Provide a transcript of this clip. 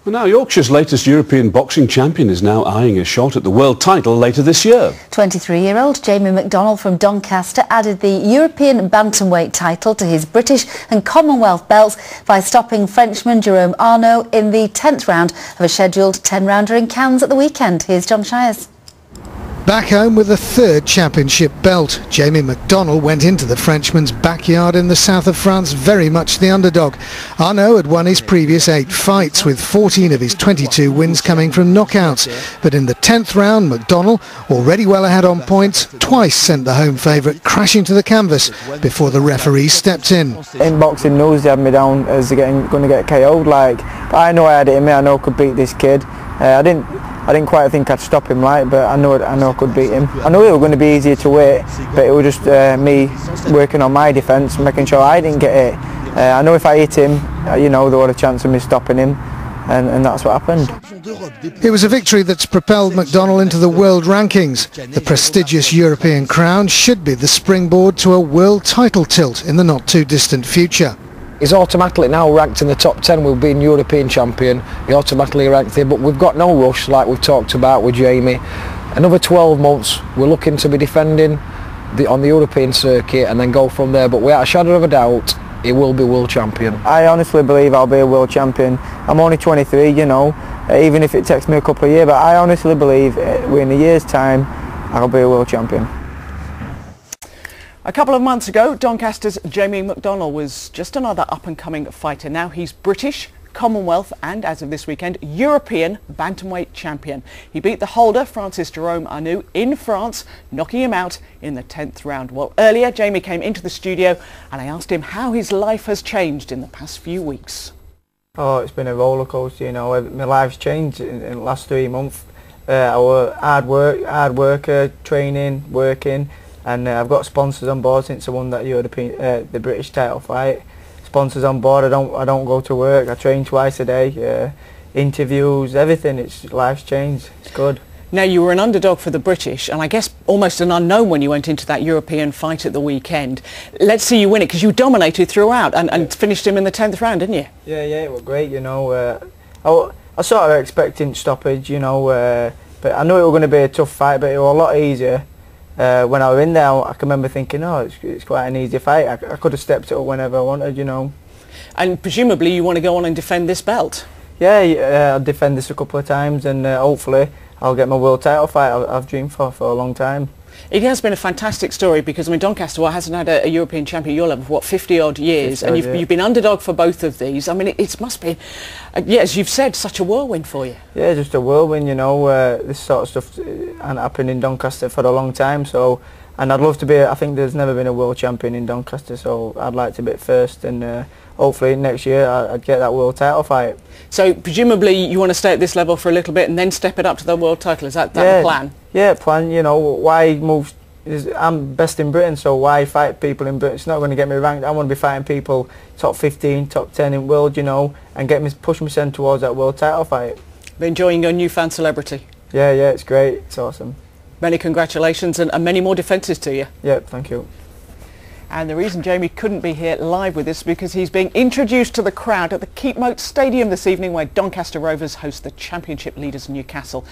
Well, now Yorkshire's latest European boxing champion is now eyeing a shot at the world title later this year. 23-year-old Jamie McDonnell from Doncaster added the European bantamweight title to his British and Commonwealth belts by stopping Frenchman Jerome Arnaud in the 10th round of a scheduled 10-rounder in Cannes at the weekend. Here's John Shires. Back home with a third championship belt, Jamie McDonnell went into the Frenchman's backyard in the south of France very much the underdog. Arnaud had won his previous 8 fights, with 14 of his 22 wins coming from knockouts. But in the 10th round, McDonnell, already well ahead on points, twice sent the home favourite crashing to the canvas before the referee stepped in. In boxing news, they had me down as going to get KO'd. But I know I had it in me. I know I could beat this kid. I didn't quite think I'd stop him, but I know I could beat him. I knew it was going to be easier to wait, but it was just me working on my defence, making sure I didn't get hit. I know if I hit him, there was a chance of me stopping him, and that's what happened. It was a victory that's propelled McDonnell into the world rankings. The prestigious European crown should be the springboard to a world title tilt in the not too distant future. He's automatically now ranked in the top 10 with being European champion. He automatically ranked there, but we've got no rush like we've talked about with Jamie. Another 12 months, we're looking to be defending on the European circuit and then go from there, but without a shadow of a doubt, he will be world champion. I honestly believe I'll be a world champion. I'm only 23, even if it takes me a couple of years, but I honestly believe in a year's time, I'll be a world champion. A couple of months ago, Doncaster's Jamie McDonnell was just another up-and-coming fighter. Now he's British, Commonwealth and, as of this weekend, European bantamweight champion. He beat the holder, Francis Jerome Arnaud, in France, knocking him out in the 10th round. Well, earlier, Jamie came into the studio and I asked him how his life has changed in the past few weeks. Oh, it's been a roller coaster, My life's changed in the last 3 months. I was hard worker, training, working. And I've got sponsors on board since I won that European, the British title fight. Sponsors on board. I don't go to work. I train twice a day. Interviews, everything. Life's changed. It's good. Now you were an underdog for the British, and I guess almost an unknown when you went into that European fight at the weekend. Let's see you win it, because you dominated throughout and finished him in the 10th round, didn't you? Yeah, it was great. I sort of expecting stoppage, but I knew it was going to be a tough fight, but it was a lot easier. When I was in there, I can remember thinking, it's quite an easy fight. I could have stepped it up whenever I wanted, And presumably you want to go on and defend this belt? Yeah, I'll defend this a couple of times, and hopefully I'll get my world title fight I've dreamed for a long time. It has been a fantastic story, because Doncaster hasn't had a European champion at your level for what, 50-odd years, and you've been underdog for both of these. It must be, as you've said, such a whirlwind for you. Yeah, just a whirlwind. This sort of stuff hasn't happened in Doncaster for a long time. And I'd love to be. I think there's never been a world champion in Doncaster, so I'd like to be first, and hopefully next year I'd get that world title fight. So presumably you want to stay at this level for a little bit and then step it up to the world title. Is that the plan? Yeah, plan. Why move? I'm best in Britain, so why fight people in Britain? It's not going to get me ranked. I want to be fighting people top 15, top 10 in world, and push myself towards that world title fight. Be enjoying your newfound celebrity. Yeah, it's great. It's awesome. Many congratulations and many more defences to you. Yeah, thank you. And the reason Jamie couldn't be here live with us is because he's being introduced to the crowd at the Keepmoat Stadium this evening, where Doncaster Rovers host the Championship leaders Newcastle.